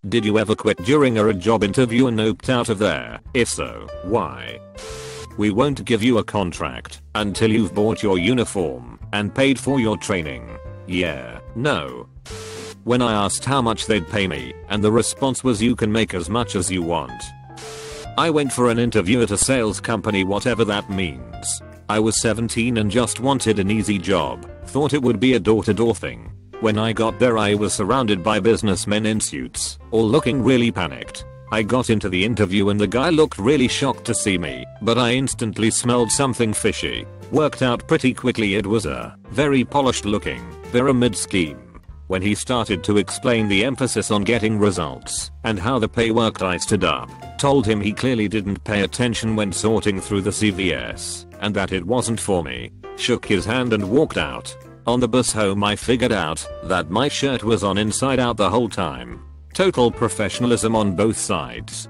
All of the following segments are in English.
Did you ever quit during a job interview and opted out of there? If so, why? We won't give you a contract until you've bought your uniform and paid for your training. Yeah, no. When I asked how much they'd pay me, and the response was you can make as much as you want. I went for an interview at a sales company, whatever that means. I was 17 and just wanted an easy job, thought it would be a door-to-door thing. When I got there I was surrounded by businessmen in suits, all looking really panicked. I got into the interview and the guy looked really shocked to see me, but I instantly smelled something fishy. Worked out pretty quickly it was a very polished looking pyramid scheme. When he started to explain the emphasis on getting results and how the pay worked, I stood up, told him he clearly didn't pay attention when sorting through the CVS and that it wasn't for me, shook his hand and walked out. On the bus home I figured out that my shirt was on inside out the whole time. Total professionalism on both sides.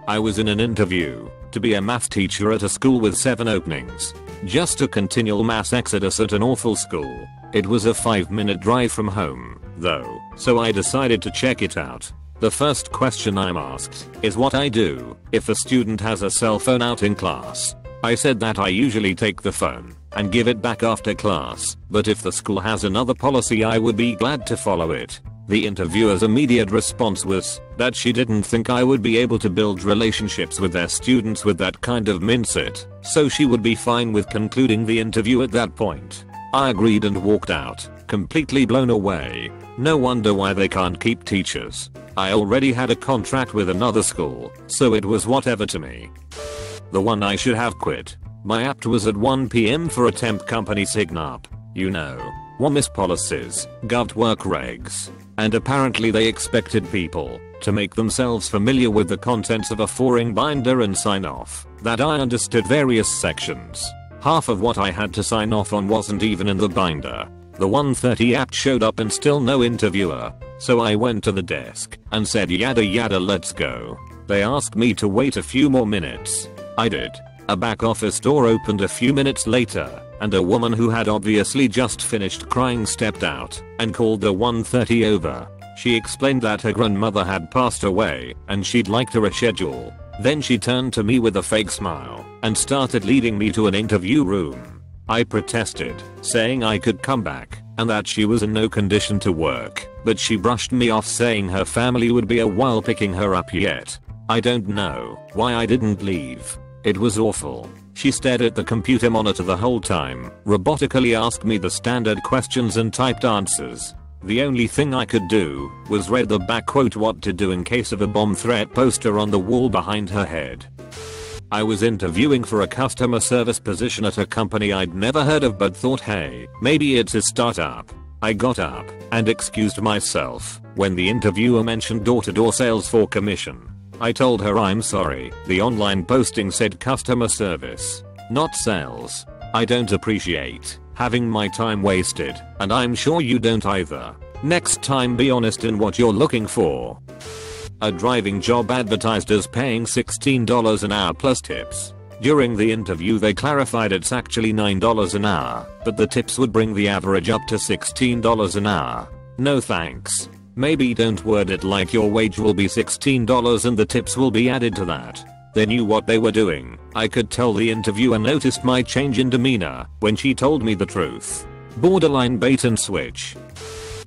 I was in an interview to be a math teacher at a school with 7 openings. Just a continual mass exodus at an awful school. It was a 5-minute drive from home, though, so I decided to check it out. The first question I'm asked is what I do if a student has a cell phone out in class. I said that I usually take the phone and give it back after class, but if the school has another policy I would be glad to follow it. The interviewer's immediate response was that she didn't think I would be able to build relationships with their students with that kind of mindset, so she would be fine with concluding the interview at that point. I agreed and walked out, completely blown away. No wonder why they can't keep teachers. I already had a contract with another school, so it was whatever to me. The one I should have quit. My apt was at 1 PM for a temp company Signap. You know, WMIS policies, Gov work regs. And apparently they expected people to make themselves familiar with the contents of a 4-ring binder and sign off that I understood various sections. Half of what I had to sign off on wasn't even in the binder. The 1:30 apt showed up and still no interviewer. So I went to the desk and said yada yada, let's go. They asked me to wait a few more minutes. I did. A back office door opened a few minutes later, and a woman who had obviously just finished crying stepped out and called the 1:30 over. She explained that her grandmother had passed away and she'd like to reschedule. Then she turned to me with a fake smile and started leading me to an interview room. I protested, saying I could come back and that she was in no condition to work, but she brushed me off saying her family would be a while picking her up yet. I don't know why I didn't leave. It was awful. She stared at the computer monitor the whole time, robotically asked me the standard questions and typed answers. The only thing I could do was read the back quote what to do in case of a bomb threat poster on the wall behind her head. I was interviewing for a customer service position at a company I'd never heard of but thought, hey, maybe it's a startup. I got up and excused myself when the interviewer mentioned door-to-door sales for commission. I told her I'm sorry, the online posting said customer service, not sales. I don't appreciate having my time wasted, and I'm sure you don't either. Next time be honest in what you're looking for. A driving job advertised as paying $16 an hour plus tips. During the interview they clarified it's actually $9 an hour, but the tips would bring the average up to $16 an hour. No thanks. Maybe don't word it like your wage will be $16 and the tips will be added to that. They knew what they were doing. I could tell the interviewer noticed my change in demeanor when she told me the truth. Borderline bait and switch.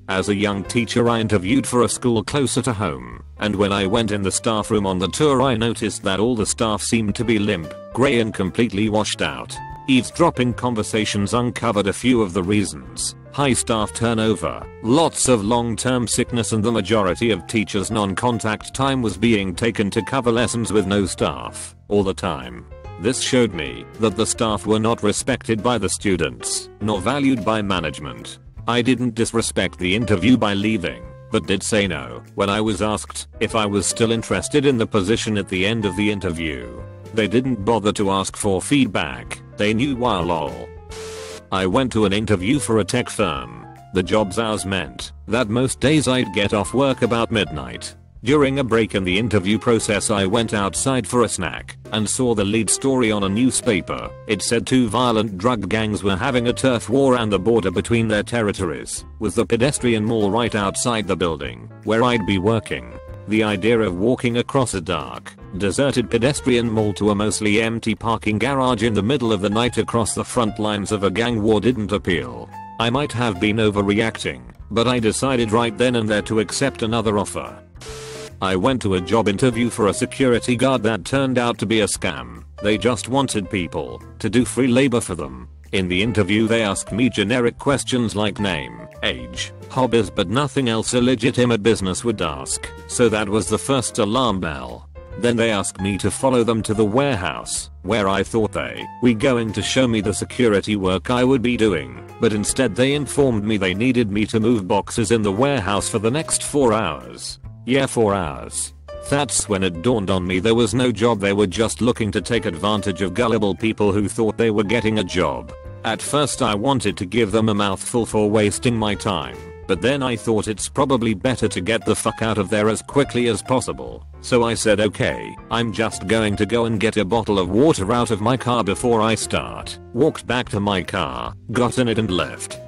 As a young teacher I interviewed for a school closer to home, and when I went in the staff room on the tour I noticed that all the staff seemed to be limp, grey and completely washed out. Eavesdropping conversations uncovered a few of the reasons. High staff turnover, lots of long-term sickness, and the majority of teachers' non-contact time was being taken to cover lessons with no staff all the time. This showed me that the staff were not respected by the students, nor valued by management. I didn't disrespect the interview by leaving, but did say no when I was asked if I was still interested in the position at the end of the interview. They didn't bother to ask for feedback, they knew why lol. I went to an interview for a tech firm. The job's hours meant that most days I'd get off work about midnight. During a break in the interview process I went outside for a snack and saw the lead story on a newspaper. It said 2 violent drug gangs were having a turf war on the border between their territories, with the pedestrian mall right outside the building where I'd be working. The idea of walking across a dark, deserted pedestrian mall to a mostly empty parking garage in the middle of the night across the front lines of a gang war didn't appeal. I might have been overreacting, but I decided right then and there to accept another offer. I went to a job interview for a security guard that turned out to be a scam. They just wanted people to do free labor for them. In the interview they asked me generic questions like name, age, hobbies, but nothing else a legitimate business would ask, so that was the first alarm bell. Then they asked me to follow them to the warehouse, where I thought they were going to show me the security work I would be doing, but instead they informed me they needed me to move boxes in the warehouse for the next 4 hours. Yeah, 4 hours. That's when it dawned on me there was no job, they were just looking to take advantage of gullible people who thought they were getting a job. At first I wanted to give them a mouthful for wasting my time, but then I thought it's probably better to get the fuck out of there as quickly as possible. So I said okay, I'm just going to go and get a bottle of water out of my car before I start. Walked back to my car, got in it and left.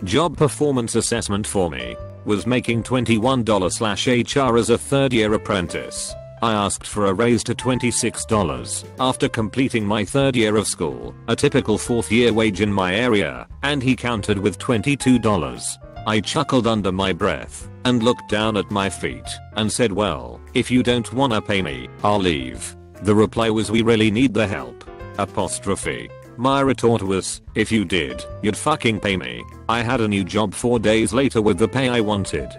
Job performance assessment for me was making $21/HR as a third-year apprentice. I asked for a raise to $26 after completing my third year of school, a typical fourth-year wage in my area, and he countered with $22. I chuckled under my breath and looked down at my feet and said, well, if you don't wanna pay me, I'll leave. The reply was, we really need the help. Apostrophe. My retort was, if you did, you'd fucking pay me. I had a new job 4 days later with the pay I wanted.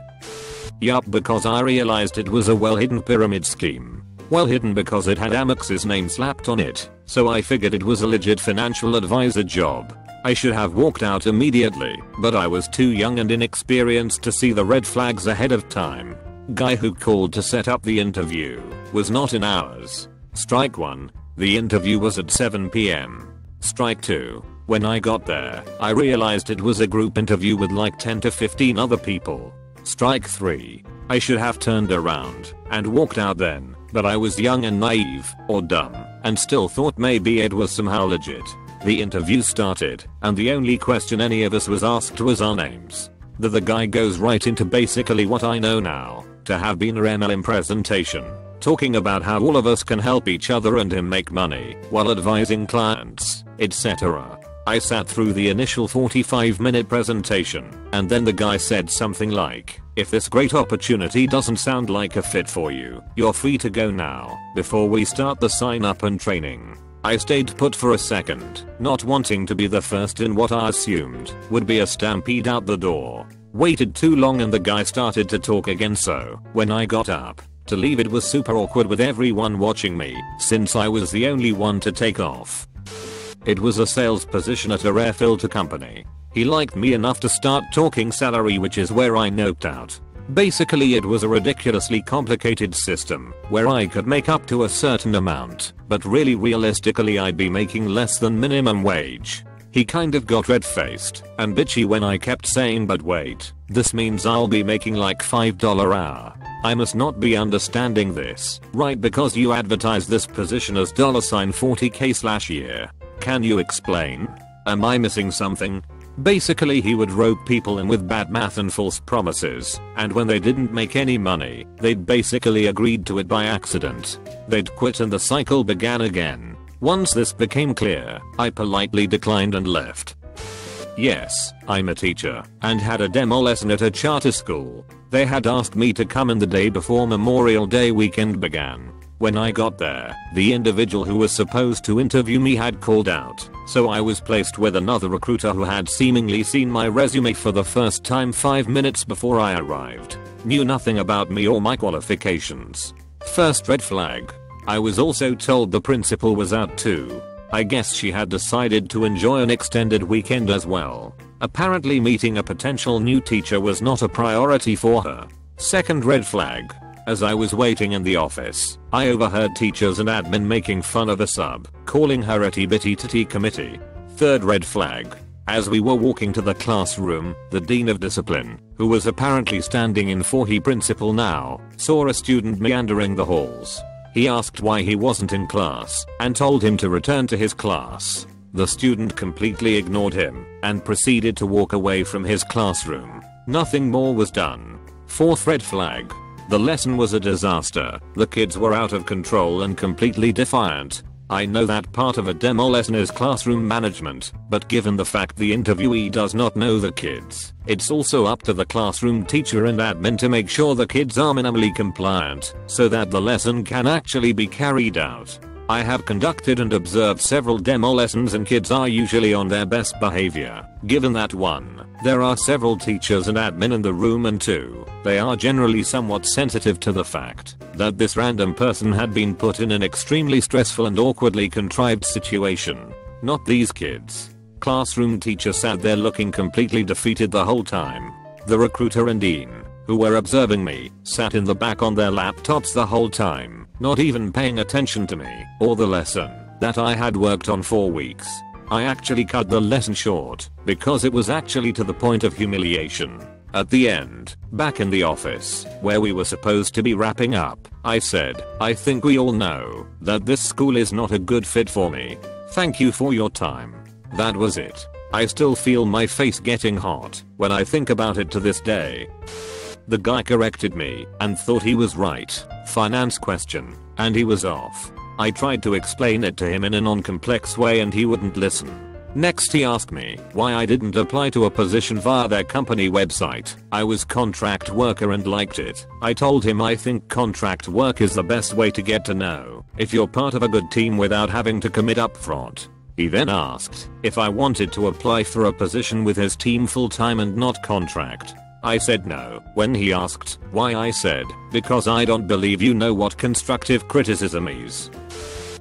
Yup, because I realized it was a well-hidden pyramid scheme. Well hidden because it had Amex's name slapped on it, so I figured it was a legit financial advisor job. I should have walked out immediately, but I was too young and inexperienced to see the red flags ahead of time. Guy who called to set up the interview was not in hours. Strike 1. The interview was at 7 PM. Strike 2. When I got there, I realized it was a group interview with like 10 to 15 other people. Strike 3. I should have turned around and walked out then, but I was young and naive, or dumb, and still thought maybe it was somehow legit. The interview started, and the only question any of us was asked was our names. The guy goes right into basically what I know now to have been a MLM presentation, talking about how all of us can help each other and him make money while advising clients, etc. I sat through the initial 45-minute presentation, and then the guy said something like, if this great opportunity doesn't sound like a fit for you, you're free to go now, before we start the sign up and training. I stayed put for a second, not wanting to be the first in what I assumed would be a stampede out the door. Waited too long and the guy started to talk again, so when I got up to leave it was super awkward with everyone watching me, since I was the only one to take off. It was a sales position at a rare filter company. He liked me enough to start talking salary, which is where I noped out. Basically it was a ridiculously complicated system where I could make up to a certain amount, but really realistically I'd be making less than minimum wage. He kind of got red-faced and bitchy when I kept saying, but wait, this means I'll be making like $5 an hour. I must not be understanding this, right, because you advertise this position as $40K/year. Can you explain? Am I missing something? Basically he would rope people in with bad math and false promises, and when they didn't make any money, they'd basically agreed to it by accident. They'd quit and the cycle began again. Once this became clear, I politely declined and left. Yes, I'm a teacher, and had a demo lesson at a charter school. They had asked me to come in the day before Memorial Day weekend began. When I got there, the individual who was supposed to interview me had called out, so I was placed with another recruiter who had seemingly seen my resume for the first time 5 minutes before I arrived. Knew nothing about me or my qualifications. First red flag. I was also told the principal was out too. I guess she had decided to enjoy an extended weekend as well. Apparently meeting a potential new teacher was not a priority for her. Second red flag. As I was waiting in the office, I overheard teachers and admin making fun of a sub, calling her a bitty committee. Third red flag. As we were walking to the classroom, the dean of discipline, who was apparently standing in for the principal now, saw a student meandering the halls. He asked why he wasn't in class and told him to return to his class. The student completely ignored him and proceeded to walk away from his classroom. Nothing more was done. Fourth red flag. The lesson was a disaster. The kids were out of control and completely defiant. I know that part of a demo lesson is classroom management, but given the fact the interviewee does not know the kids, it's also up to the classroom teacher and admin to make sure the kids are minimally compliant so that the lesson can actually be carried out. I have conducted and observed several demo lessons and kids are usually on their best behavior. Given that 1, there are several teachers and admin in the room, and 2, they are generally somewhat sensitive to the fact that this random person had been put in an extremely stressful and awkwardly contrived situation. Not these kids. Classroom teacher sat there looking completely defeated the whole time. The recruiter and dean, who were observing me, sat in the back on their laptops the whole time, not even paying attention to me or the lesson that I had worked on for weeks. I actually cut the lesson short because it was actually to the point of humiliation. At the end, back in the office, where we were supposed to be wrapping up, I said, I think we all know that this school is not a good fit for me. Thank you for your time. That was it. I still feel my face getting hot when I think about it to this day. The guy corrected me and thought he was right. Finance question, and he was off. I tried to explain it to him in a non-complex way and he wouldn't listen. Next he asked me why I didn't apply to a position via their company website. I was contract worker and liked it. I told him I think contract work is the best way to get to know if you're part of a good team without having to commit upfront. He then asked if I wanted to apply for a position with his team full-time and not contract. I said no. When he asked why, I said, because I don't believe you know what constructive criticism is.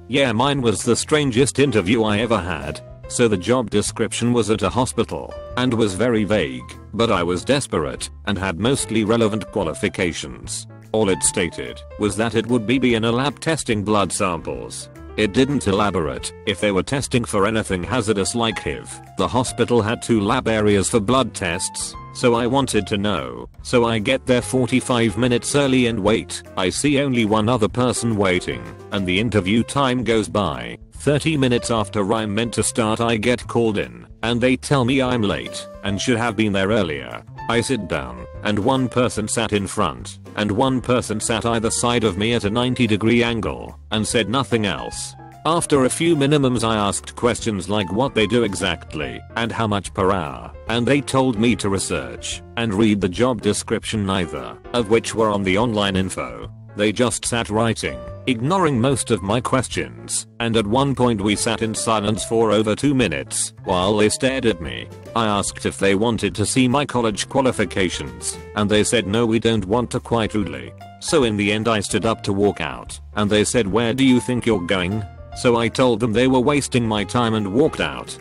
Yeah, mine was the strangest interview I ever had. So the job description was at a hospital and was very vague, but I was desperate and had mostly relevant qualifications. All it stated was that it would be in a lab testing blood samples. It didn't elaborate if they were testing for anything hazardous like HIV. The hospital had 2 lab areas for blood tests, so I wanted to know. So I get there 45 minutes early and wait. I see only one other person waiting, and the interview time goes by. 30 minutes after I'm meant to start, I get called in, and they tell me I'm late and should have been there earlier. I sit down, and one person sat in front, and one person sat either side of me at a 90-degree angle, and said nothing else. After a few minimums I asked questions like what they do exactly, and how much per hour, and they told me to research and read the job description, neither of which were on the online info. They just sat writing, ignoring most of my questions, and at one point we sat in silence for over 2 minutes while they stared at me. I asked if they wanted to see my college qualifications, and they said no, we don't want to, quite rudely. So in the end I stood up to walk out, and they said, where do you think you're going? So I told them they were wasting my time and walked out.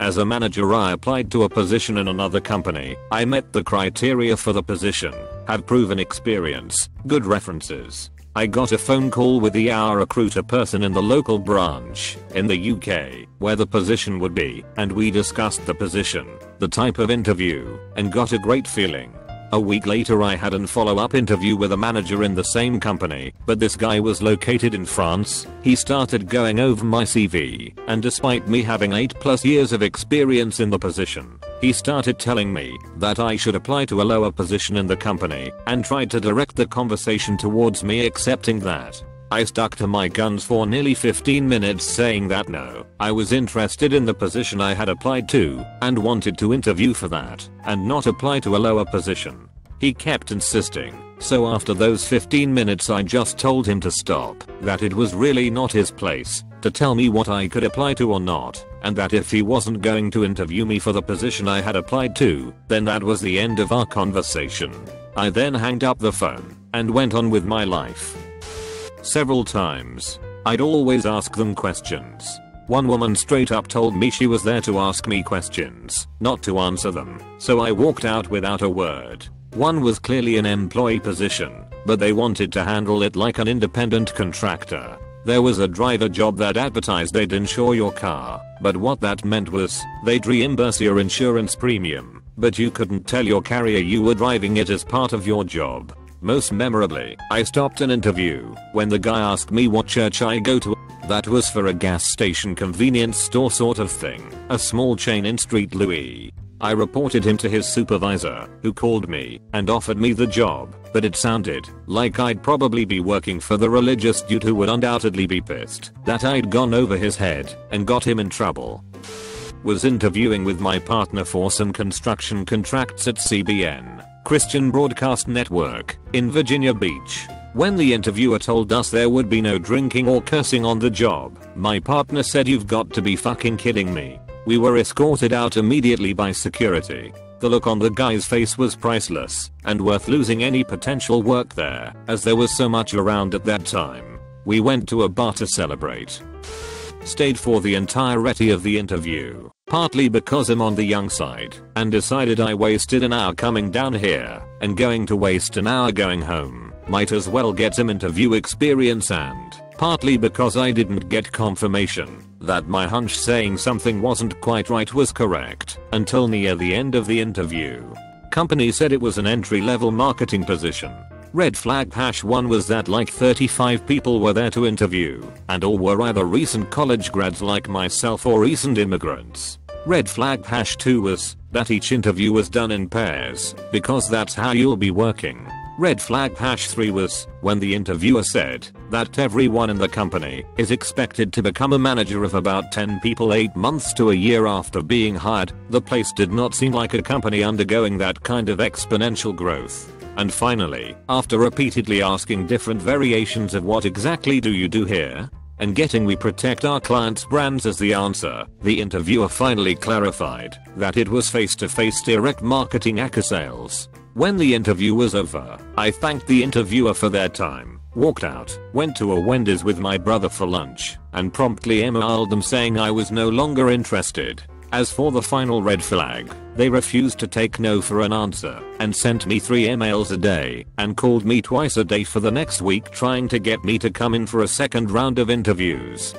As a manager, I applied to a position in another company. I met the criteria for the position, had proven experience, good references. I got a phone call with the HR recruiter person in the local branch in the UK where the position would be, and we discussed the position, the type of interview, and got a great feeling. A week later I had an follow-up interview with a manager in the same company, but this guy was located in France. He started going over my CV, and despite me having 8+ years of experience in the position, he started telling me that I should apply to a lower position in the company, and tried to direct the conversation towards me accepting that. I stuck to my guns for nearly 15 minutes saying that no, I was interested in the position I had applied to and wanted to interview for that and not apply to a lower position. He kept insisting, so after those 15 minutes I just told him to stop, that it was really not his place to tell me what I could apply to or not, and that if he wasn't going to interview me for the position I had applied to, then that was the end of our conversation. I then hanged up the phone and went on with my life. Several times, I'd always ask them questions. One woman straight up told me she was there to ask me questions, not to answer them, so I walked out without a word. One was clearly an employee position, but they wanted to handle it like an independent contractor. There was a driver job that advertised they'd insure your car, but what that meant was they'd reimburse your insurance premium, but you couldn't tell your carrier you were driving it as part of your job. Most memorably, I stopped an interview when the guy asked me what church I go to. That was for a gas station convenience store sort of thing, a small chain in Street Louis. I reported him to his supervisor, who called me and offered me the job, but it sounded like I'd probably be working for the religious dude who would undoubtedly be pissed that I'd gone over his head and got him in trouble. Was interviewing with my partner for some construction contracts at CBN, Christian Broadcast Network, in Virginia Beach. When the interviewer told us there would be no drinking or cursing on the job, my partner said, "You've got to be fucking kidding me." We were escorted out immediately by security. The look on the guy's face was priceless and worth losing any potential work there, as there was so much around at that time. We went to a bar to celebrate. Stayed for the entirety of the interview, partly because I'm on the young side and decided I wasted an hour coming down here and going to waste an hour going home. Might as well get some interview experience, and partly because I didn't get confirmation that my hunch saying something wasn't quite right was correct until near the end of the interview. Company said it was an entry-level marketing position. Red flag #1 was that like 35 people were there to interview, and all were either recent college grads like myself or recent immigrants. Red flag #2 was that each interview was done in pairs, because that's how you'll be working. Red flag #3 was when the interviewer said that everyone in the company is expected to become a manager of about 10 people 8 months to a year after being hired. The place did not seem like a company undergoing that kind of exponential growth. And finally, after repeatedly asking different variations of "what exactly do you do here?" and getting "we protect our clients' brands" as the answer, the interviewer finally clarified that it was face-to-face direct marketing sales. When the interview was over, I thanked the interviewer for their time, walked out, went to a Wendy's with my brother for lunch, and promptly emailed them saying I was no longer interested. As for the final red flag, they refused to take no for an answer and sent me 3 emails a day and called me twice a day for the next week trying to get me to come in for a second round of interviews.